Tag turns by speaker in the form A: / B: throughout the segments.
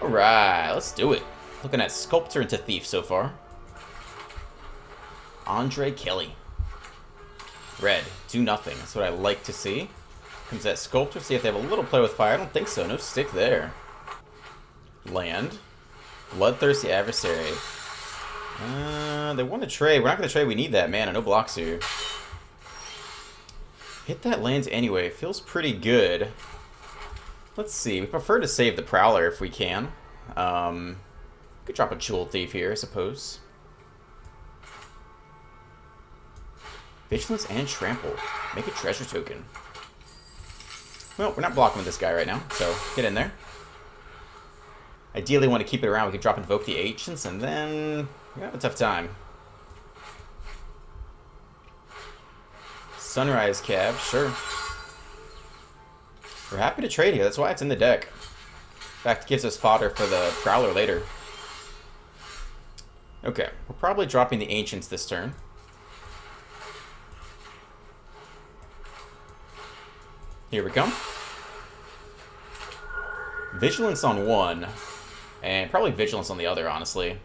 A: Alright, let's do it. Looking at Sculptor into Thief so far. Andre Kelly. Red, do nothing. That's what I like to see. Comes that Sculptor, see if they have a little play with fire. I don't think so. No stick there. Land. Bloodthirsty Adversary. They want to trade. We're not going to trade. We need that mana. No blocks here. Hit that land anyway. Feels pretty good. Let's see. We prefer to save the Prowler if we can. Could drop a Jewel Thief here, I suppose. Vigilance and Trample. Make a treasure token. Well, we're not blocking with this guy right now, so get in there. Ideally, want to keep it around. We could drop Invoke the Ancients, and then we have a tough time. Sunrise Cab, sure. We're happy to trade here. That's why it's in the deck. In fact, it gives us fodder for the Prowler later. Okay, we're probably dropping the Ancients this turn. Here we come. Vigilance on one, and probably Vigilance on the other, honestly.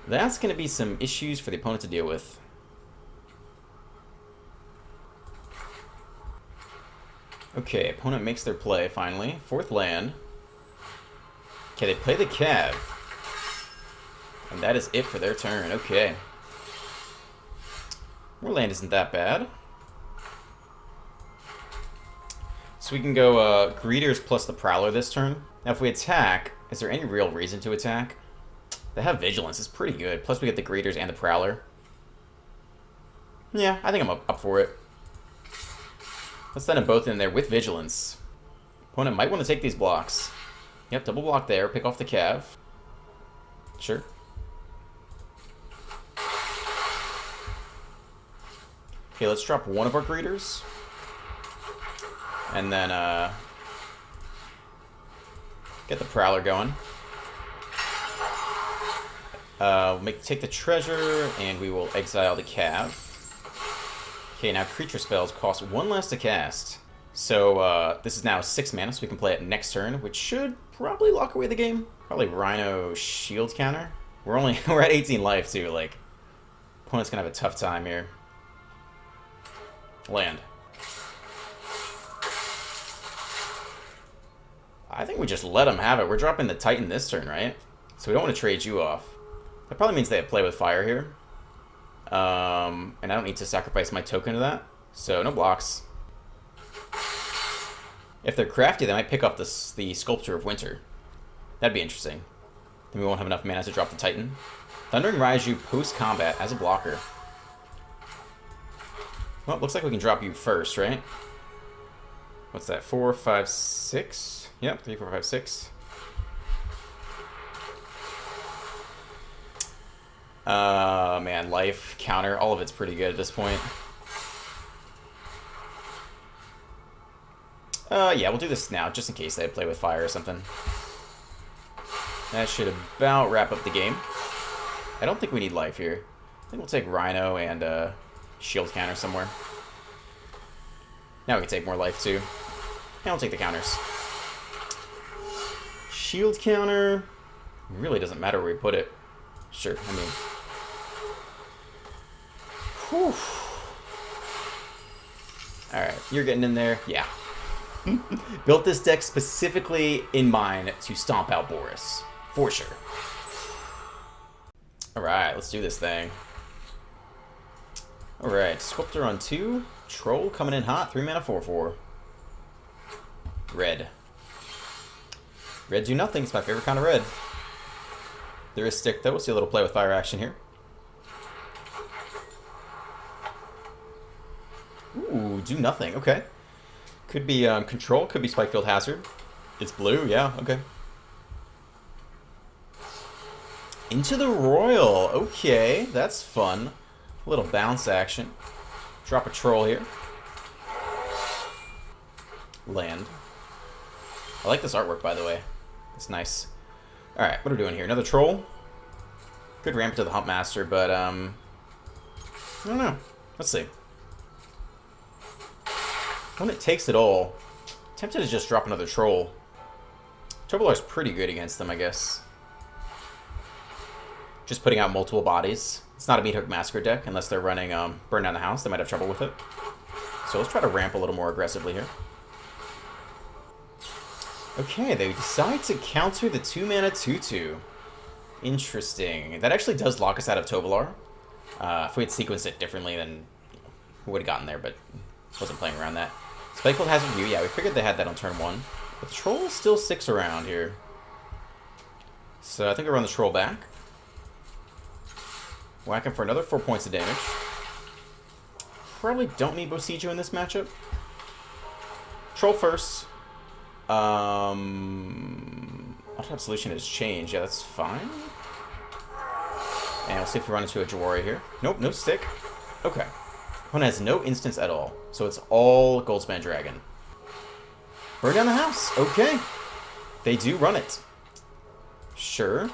A: That's going to be some issues for the opponent to deal with. Okay, opponent makes their play, finally. Fourth land. Okay, they play the Cav. And that is it for their turn. Okay. More land isn't that bad. So we can go Greeters plus the Prowler this turn. Now if we attack, is there any real reason to attack? They have Vigilance, it's pretty good. Plus we get the Greeters and the Prowler. Yeah, I think I'm up for it. Let's send them both in there with Vigilance. Opponent might want to take these blocks. Yep, double block there, pick off the Cav. Sure. Okay, let's drop one of our Greeters. And then, get the Prowler going. Take the treasure, and we will exile the Cav. Okay, now creature spells cost one less to cast. So, this is now 6 mana, so we can play it next turn, which should probably lock away the game. Probably Rhino Shield counter. We're at 18 life, too, like, opponent's gonna have a tough time here. Land. I think we just let them have it. We're dropping the Titan this turn, right? So we don't want to trade you off. That probably means they have play with fire here. And I don't need to sacrifice my token to that. So no blocks. If they're crafty, they might pick up the Sculptor of Winter. That'd be interesting. Then we won't have enough mana to drop the Titan. Thundering Raiju post-combat as a blocker. Well, looks like we can drop you first, right? What's that? 4, 5, 6? Yep, 3, 4, 5, 6. Man, life, counter, all of it's pretty good at this point. Yeah, we'll do this now, just in case they play with fire or something. That should about wrap up the game. I don't think we need life here. I think we'll take Rhino and shield counter somewhere. Now we can take more life too. And we'll take the counters. Shield counter really doesn't matter where we put it. Sure, I mean. Whew. Alright, you're getting in there. Yeah. Built this deck specifically in mind to stomp out Boris. For sure. Alright, let's do this thing. Alright, Sculptor on 2. Troll coming in hot. 3 mana, 4/4. Red. Red do nothing. It's my favorite kind of red. There is stick, though. We'll see a little play with fire action here. Ooh, do nothing. Okay. Could be control. Could be Spikefield Hazard. It's blue. Yeah, okay. Into the Royal. Okay, that's fun. A little bounce action. Drop a troll here. Land. I like this artwork, by the way. It's nice. Alright, what are we doing here? Another troll? Could ramp to the Humpmaster, but, I don't know. Let's see. When it takes it all, tempted to just drop another troll. Tovolar's pretty good against them, I guess. Just putting out multiple bodies. It's not a Meathook Massacre deck, unless they're running Burn Down the House. They might have trouble with it. So let's try to ramp a little more aggressively here. Okay, they decide to counter the 2-mana 2/2. Interesting. That actually does lock us out of Tovolar. If we had sequenced it differently, then we would have gotten there, but wasn't playing around that. Spiteful Hazard View, yeah, we figured they had that on turn 1. But the Troll still sticks around here. So I think I run the Troll back. Whack him for another 4 points of damage. Probably don't need Boseiju in this matchup. Troll first. Autotop Solution has changed. Yeah, that's fine. And we'll see if we run into a Jawari here. Nope, no stick. Okay. One has no instance at all. So it's all Goldspan Dragon. Burn Down the House. Okay. They do run it. Sure.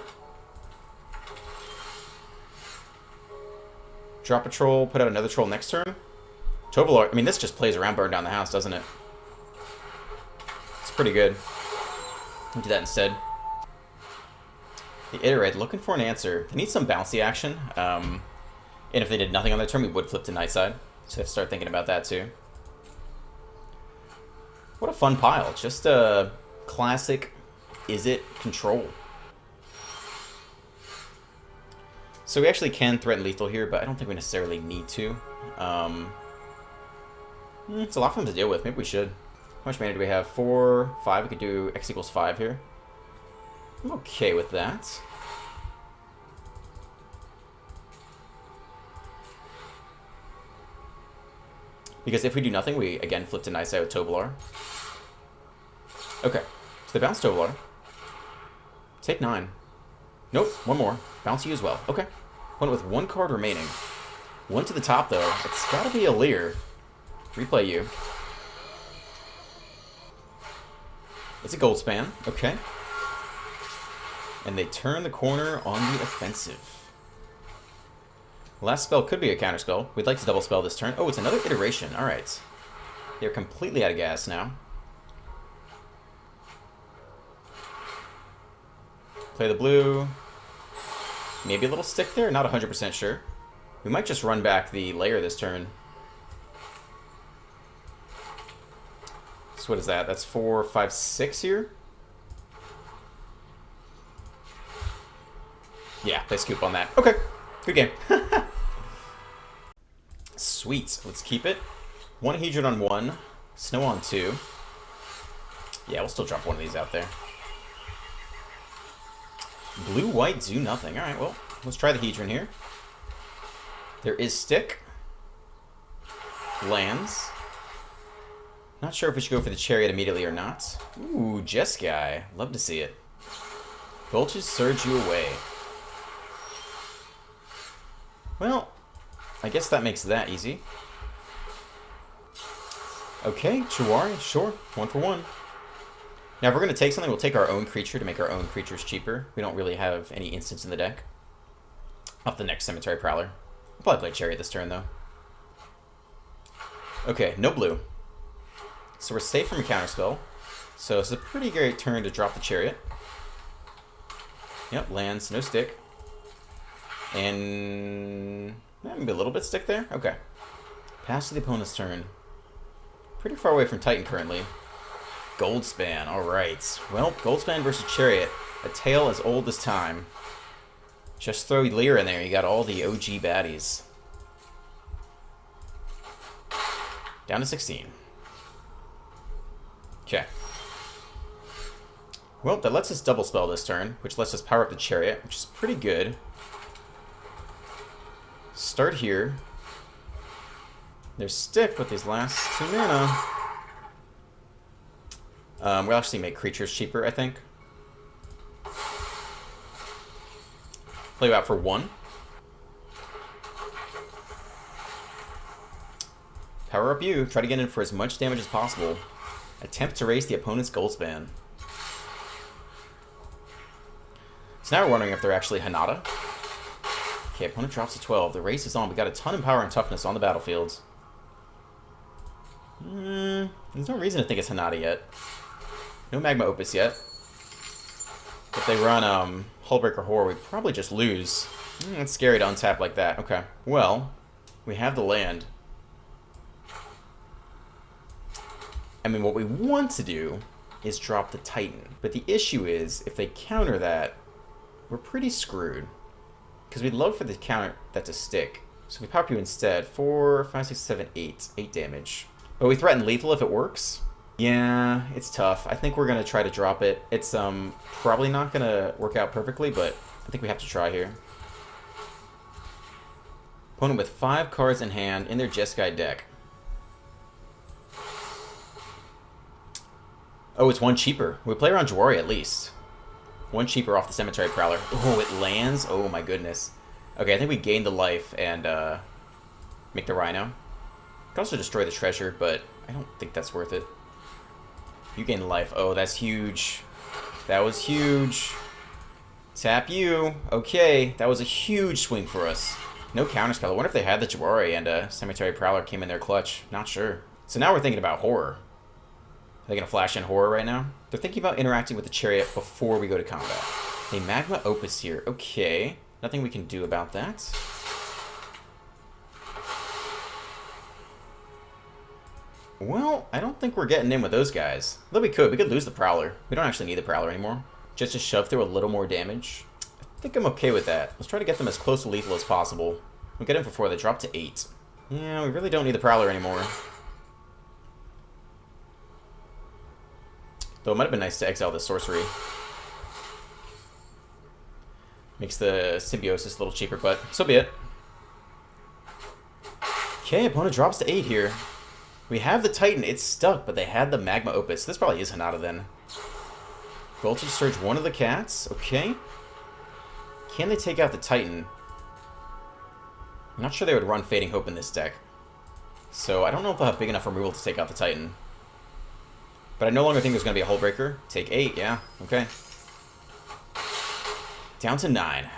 A: Drop a Troll, put out another Troll next turn. Tovolar, I mean, this just plays around Burn Down the House, doesn't it? It's pretty good. We'll do that instead. The Iterate, looking for an answer. They need some bouncy action. And if they did nothing on their turn, we would flip to Nightside. So I have to start thinking about that too. What a fun pile. Just a classic Izzet control. So we actually can threaten lethal here, but I don't think we necessarily need to. It's a lot for them to deal with. Maybe we should. How much mana do we have? 4, 5. We could do X equals 5 here. I'm okay with that. Because if we do nothing, we again flip to Nightside with Tovolar. Okay, so they bounce Tovolar. Take 9. Nope, one more. Bounce you as well. Okay. One with 1 card remaining. 1 to the top, though. It's gotta be a Leer. Replay you. It's a Goldspan. Okay. And they turn the corner on the offensive. Last spell could be a counterspell. We'd like to double spell this turn. Oh, it's another iteration. Alright. They're completely out of gas now. Play the blue. Maybe a little stick there? Not 100% sure. We might just run back the layer this turn. So what is that? That's 4, 5, 6 here? Yeah, play Scoop on that. Okay, good game. Sweet, let's keep it. 1 Hedron on 1, Snow on 2. Yeah, we'll still drop one of these out there. Blue, white, do nothing. Alright, well, let's try the Hedron here. There is stick. Lands. Not sure if we should go for the Chariot immediately or not. Ooh, Jeskai. Love to see it. Vultures surge you away. Well, I guess that makes that easy. Okay, Jawari, sure. 1 for 1. Now, if we're going to take something, we'll take our own creature to make our own creatures cheaper. We don't really have any instants in the deck. Off the next Cemetery Prowler. We'll probably play Chariot this turn, though. Okay, no blue. So we're safe from a counterspell. So it's a pretty great turn to drop the Chariot. Yep, lands, no stick. And maybe a little bit stick there? Okay. Pass to the opponent's turn. Pretty far away from Titan currently. Goldspan, alright. Well, Goldspan versus Chariot. A tale as old as time. Just throw Leer in there, you got all the OG baddies. Down to 16. Okay. Well, that lets us double spell this turn, which lets us power up the Chariot, which is pretty good. Start here. There's stick with these last 2 mana. We'll actually make creatures cheaper, I think. Play you out for 1. Power up you. Try to get in for as much damage as possible. Attempt to raise the opponent's Goldspan. So now we're wondering if they're actually Hanada. Okay, opponent drops to 12. The race is on. We got a ton of power and toughness on the battlefield. There's no reason to think it's Hanada yet. No Magma Opus yet. If they run Hullbreaker Horror, we probably just lose. It's scary to untap like that. Okay. Well, we have the land. I mean, what we want to do is drop the Titan. But the issue is, if they counter that, we're pretty screwed. Because we'd love for the counter that to stick. So we pop you instead. 4, 5, 6, 7, 8. 8 damage. But we threaten lethal if it works. Yeah, it's tough. I think we're going to try to drop it. It's probably not going to work out perfectly, but I think we have to try here. Opponent with 5 cards in hand in their Jeskai deck. Oh, it's 1 cheaper. We play around Jwari at least. 1 cheaper off the Cemetery Prowler. Oh, it lands? Oh my goodness. Okay, I think we gain the life and make the Rhino. We can also destroy the treasure, but I don't think that's worth it. You gain life. Oh, that's huge. That was huge. Tap you. Okay, that was a huge swing for us. No counterspell. I wonder if they had the Jwari and Cemetery Prowler came in their clutch. Not sure. So now we're thinking about horror. Are they going to flash in horror right now? They're thinking about interacting with the chariot before we go to combat. A Magma Opus here. Okay. Nothing we can do about that. Well, I don't think we're getting in with those guys. Though we could. We could lose the Prowler. We don't actually need the Prowler anymore. Just to shove through a little more damage. I think I'm okay with that. Let's try to get them as close to lethal as possible. We'll get in for 4. They drop to 8. Yeah, we really don't need the Prowler anymore. Though it might have been nice to exile the sorcery. Makes the symbiosis a little cheaper, but so be it. Okay, opponent drops to 8 here. We have the Titan. It's stuck, but they had the Magma Opus. This probably is Hanada then. Voltage Surge 1 of the cats. Okay. Can they take out the Titan? I'm not sure they would run Fading Hope in this deck. So I don't know if they'll have big enough removal to take out the Titan. But I no longer think there's going to be a Hullbreaker. Take 8, yeah. Okay. Down to 9.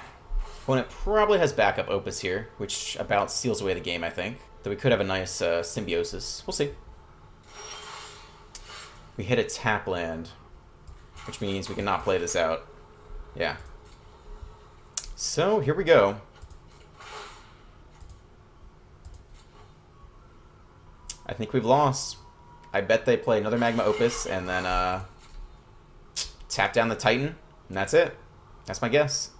A: Opponent probably has backup Opus here, which about seals away the game, I think. Though we could have a nice symbiosis. We'll see. We hit a tap land, which means we cannot play this out. Yeah. So, here we go. I think we've lost. I bet they play another Magma Opus and then tap down the Titan, and that's it. That's my guess.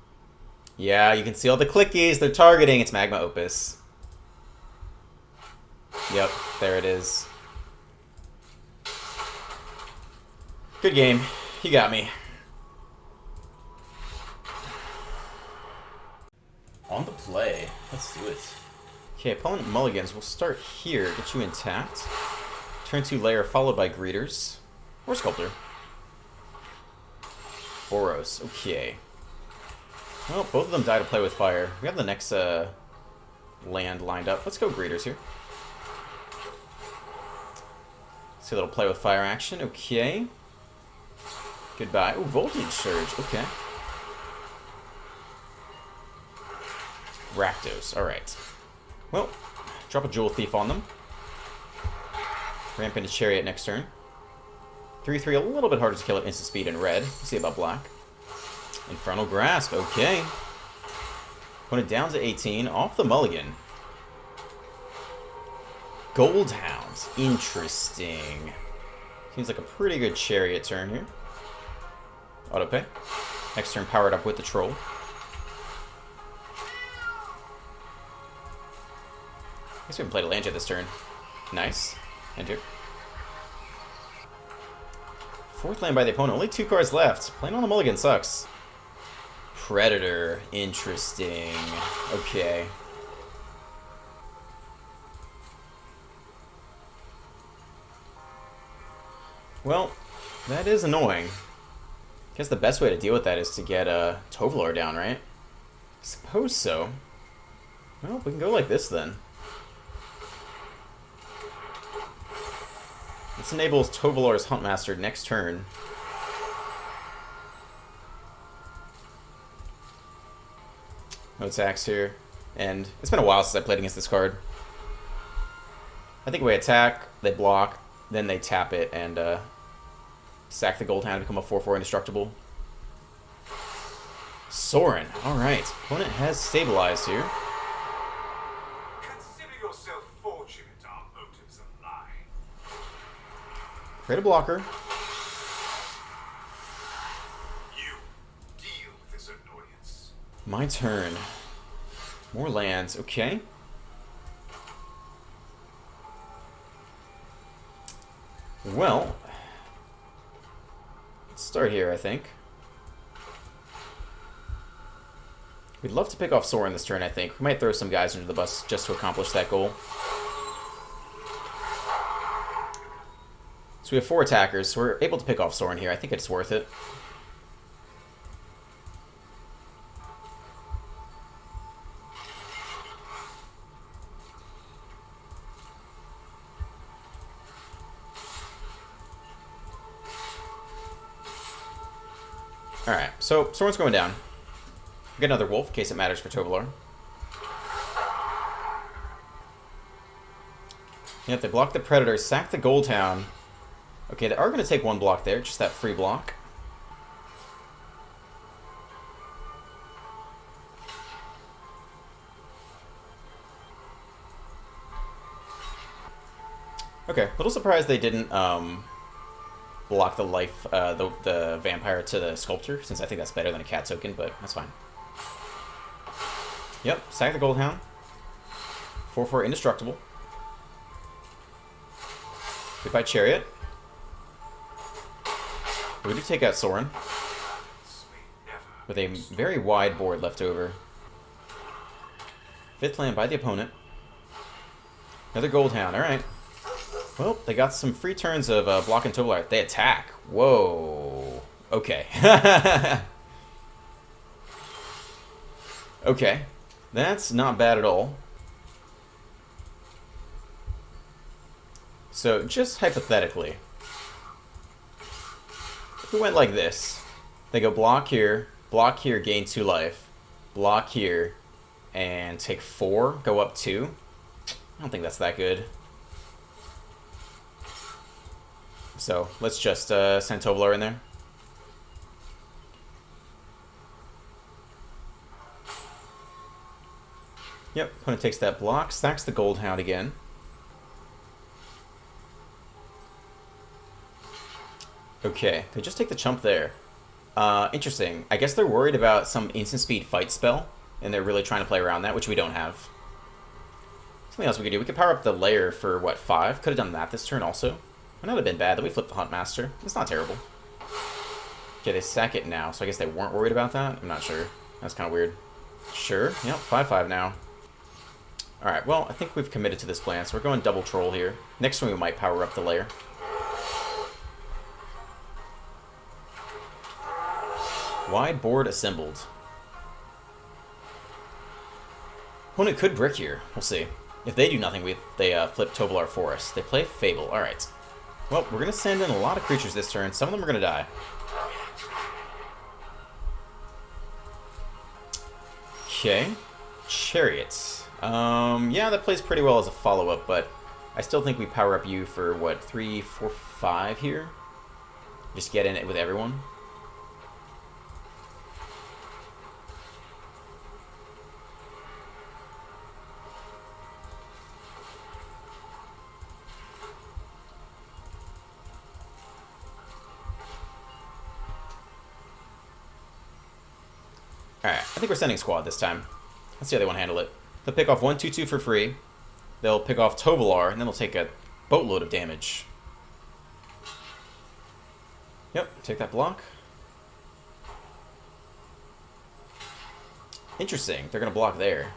A: Yeah, you can see all the clickies. They're targeting. It's Magma Opus. Yep, there it is. Good game. You got me. On the play. Let's do it. Okay, opponent mulligans. We'll start here. Get you intact. Turn 2 Lair followed by Greeters. Or Sculptor. Boros. Okay. Well, both of them die to play with fire. We have the next land lined up. Let's go Greeters here. See a little play with fire action. Okay. Goodbye. Ooh, Voltage Surge. Okay. Rakdos. Alright. Well, drop a Jewel Thief on them. Ramp into Chariot next turn. 3/3, a little bit harder to kill at instant speed in red. We'll see about black. Infernal Grasp. Okay. Put it down to 18. Off the mulligan. Gold Hounds. Interesting. Seems like a pretty good Chariot turn here. Autopay. Next turn powered up with the Troll. I guess we haven't played a land yet this turn. Nice. Enter. 4th land by the opponent. Only 2 cards left. Playing on the mulligan sucks. Predator. Interesting. Okay. Well, that is annoying. I guess the best way to deal with that is to get Tovolar down, right? Suppose so. Well, we can go like this then. This enables Tovolar's Huntmaster next turn. No attacks here. And it's been a while since I played against this card. I think we attack, they block, then they tap it and sack the Gold Hound to become a 4/4 indestructible. Soren. Alright. Opponent has stabilized here.
B: Consider yourself fortunate our motives align.
A: Create a blocker.
B: You deal with this annoyance.
A: My turn. More lands. Okay. Well, let's start here, I think. We'd love to pick off Soren this turn, I think. We might throw some guys under the bus just to accomplish that goal. So we have 4 attackers, so we're able to pick off Soren here. I think it's worth it. Alright, so Soren's going down. We get another wolf in case it matters for Tovolar. Yep, they block the Predator, sack the Goldhound. Okay, they are going to take 1 block there, just that free block. Okay, a little surprised they didn't block the life, the vampire to the sculptor, since I think that's better than a cat token, but that's fine. Yep, sack the Goldhound. 4/4 indestructible. Goodbye Chariot. We do take out Soren. With a very wide board left over. 5th land by the opponent. Another Goldhound, alright. Well, they got some free turns of block and Tovolar. They attack. Whoa. Okay. Okay. That's not bad at all. So, just hypothetically, if we went like this, they go block here, gain 2 life, block here, and take 4, go up 2. I don't think that's that good. So, let's just send Tovolar in there. Yep, opponent takes that block, stacks the Goldhound again. Okay, they just take the chump there. Interesting. I guess they're worried about some instant speed fight spell, and they're really trying to play around that, which we don't have. Something else we could do. We could power up the lair for, what, 5? Could have done that this turn also. Might not have been bad that we flipped the Huntmaster. It's not terrible. Okay, they sack it now, so I guess they weren't worried about that? I'm not sure. That's kind of weird. Sure. Yep, 5/5 now. Alright, well, I think we've committed to this plan, so we're going double troll here. Next one we might power up the lair. Wide board assembled. Opponent could brick here. We'll see. If they do nothing, they flip Tovolar for us. They play Fable. Alright. Well, we're going to send in a lot of creatures this turn. Some of them are going to die. Okay. Chariots. Yeah, that plays pretty well as a follow-up, but I still think we power up you for, what, 3, 4, 5 here? Just get in it with everyone. Alright, I think we're sending squad this time. Let's see how they want to handle it. They'll pick off 1/2/2 for free. They'll pick off Tovolar, and then they'll take a boatload of damage. Yep, take that block. Interesting, they're going to block there.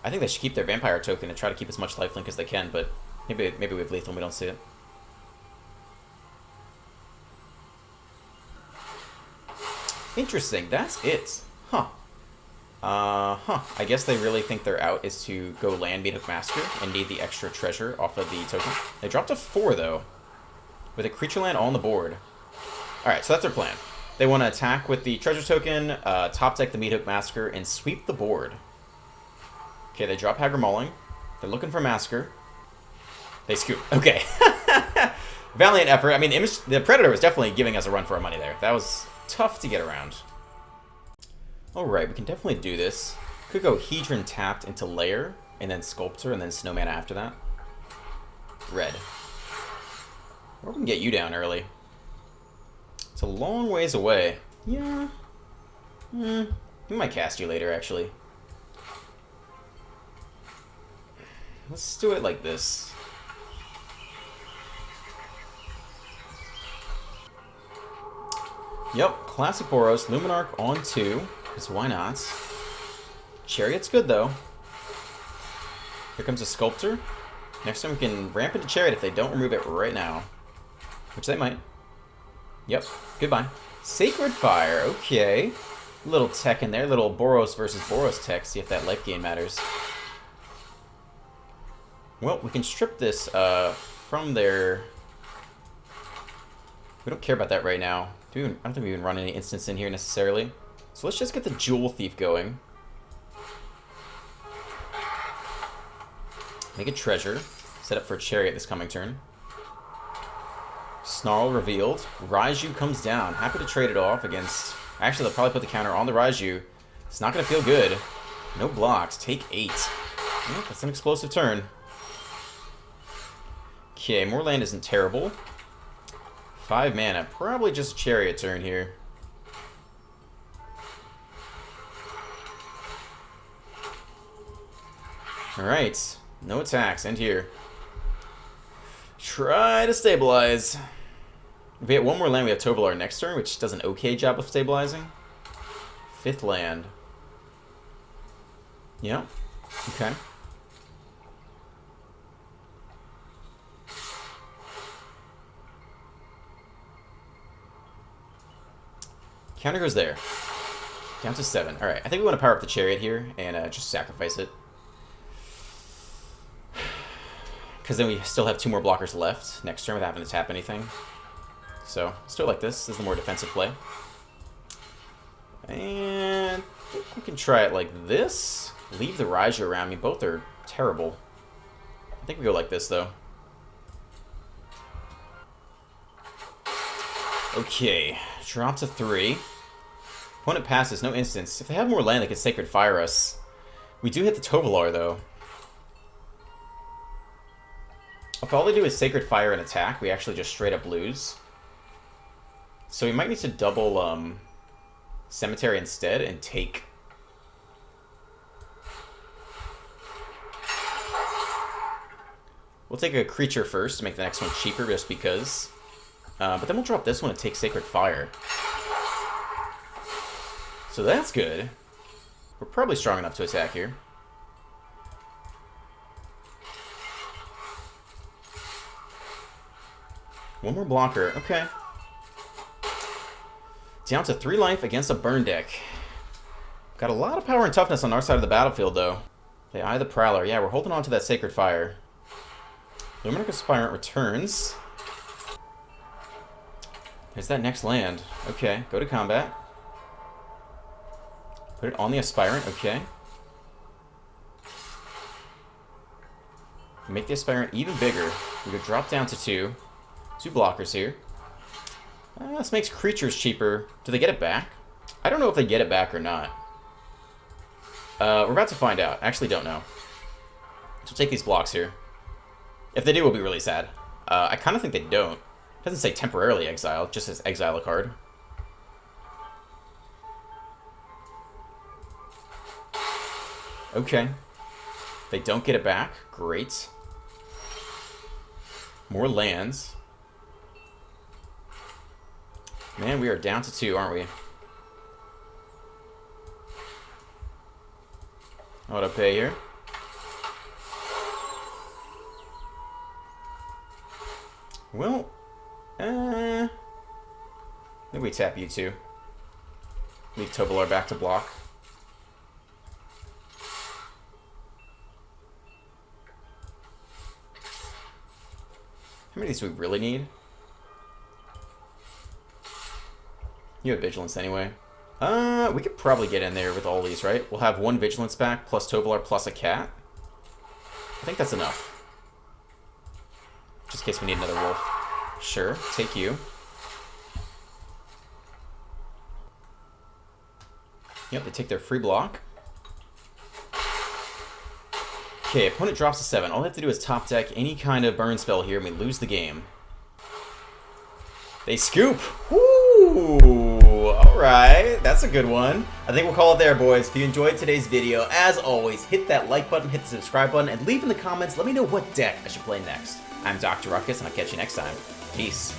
A: I think they should keep their vampire token and try to keep as much lifelink as they can, but maybe we have lethal and we don't see it. Interesting, that's it. Huh. I guess they really think their out is to go land Meathook Massacre and need the extra treasure off of the token. They dropped a 4, though, with a creature land on the board. Alright, so that's their plan. They want to attack with the treasure token, top deck the Meathook Massacre, and sweep the board. Okay, they drop Haggard Mauling. They're looking for Massacre. They scoop. Okay. Valiant effort. I mean, the Predator was definitely giving us a run for our money there. That was tough to get around. Alright, we can definitely do this. Could go Hedron tapped into Lair, and then Sculptor, and then Snowman after that. Red. Or we can get you down early. It's a long ways away. Yeah. We might cast you later, actually. Let's do it like this. Yep, classic Boros, Luminarch on 2, because why not? Chariot's good, though. Here comes a Sculptor. Next time we can ramp into Chariot if they don't remove it right now. Which they might. Yep, goodbye. Sacred Fire, okay. Little tech in there, little Boros versus Boros tech, see if that life gain matters. Well, we can strip this from their... We don't care about that right now. I don't think we even run any instants in here necessarily. So let's just get the Jewel Thief going. Make a treasure. Set up for a Chariot this coming turn. Snarl revealed. Raiju comes down. Happy to trade it off against... Actually, they'll probably put the counter on the Raiju. It's not going to feel good. No blocks. Take 8. Yep, that's an explosive turn. Okay, more land isn't terrible. 5 mana. Probably just Chariot turn here. Alright. No attacks. End here. Try to stabilize. If we get one more land, we have Tovolar next turn, which does an okay job of stabilizing. 5th land. Yeah. Okay. Counter goes there. Down to 7. Alright, I think we want to power up the Chariot here and just sacrifice it. Because then we still have 2 more blockers left next turn without having to tap anything. So, let's do it like this. This is the more defensive play. And I think we can try it like this. Leave the Raiju around me. Both are terrible. I think we go like this, though. Okay. Drop to 3. Opponent passes, no instance. If they have more land, they can Sacred Fire us. We do hit the Tovolar, though. If all they do is Sacred Fire and attack, we actually just straight up lose. So we might need to double Cemetery instead and take... We'll take a creature first to make the next one cheaper just because. But then we'll drop this one and take Sacred Fire. So that's good. We're probably strong enough to attack here. One more blocker. Okay. Down to 3 life against a burn deck. Got a lot of power and toughness on our side of the battlefield, though. They eye the Prowler. Yeah, we're holding on to that Sacred Fire. Luminarch Aspirant returns. There's that next land. Okay, go to combat. Put it on the Aspirant. Okay. Make the Aspirant even bigger. We go drop down to 2. 2 blockers here. This makes creatures cheaper. Do they get it back? I don't know if they get it back or not. We're about to find out. I actually don't know. So we'll take these blocks here. If they do, we'll be really sad. I kind of think they don't. It doesn't say temporarily exile, it just says exile a card. Okay. They don't get it back. Great. More lands. Man, we are down to 2, aren't we? Auto pay here. Well, I think we tap you 2. Leave Tovolar back to block. How many of these do we really need? You have Vigilance anyway. We could probably get in there with all these, right? We'll have 1 Vigilance back, plus Tovolar, plus a cat. I think that's enough. Just in case we need another wolf. Sure, take you. Yep, they take their free block. Okay, opponent drops a 7. All they have to do is top deck any kind of burn spell here, and we lose the game. They scoop! Woo! Alright, that's a good one. I think we'll call it there, boys. If you enjoyed today's video, as always, hit that like button, hit the subscribe button, and leave in the comments, let me know what deck I should play next. I'm Dr. Ruckus, and I'll catch you next time. Peace.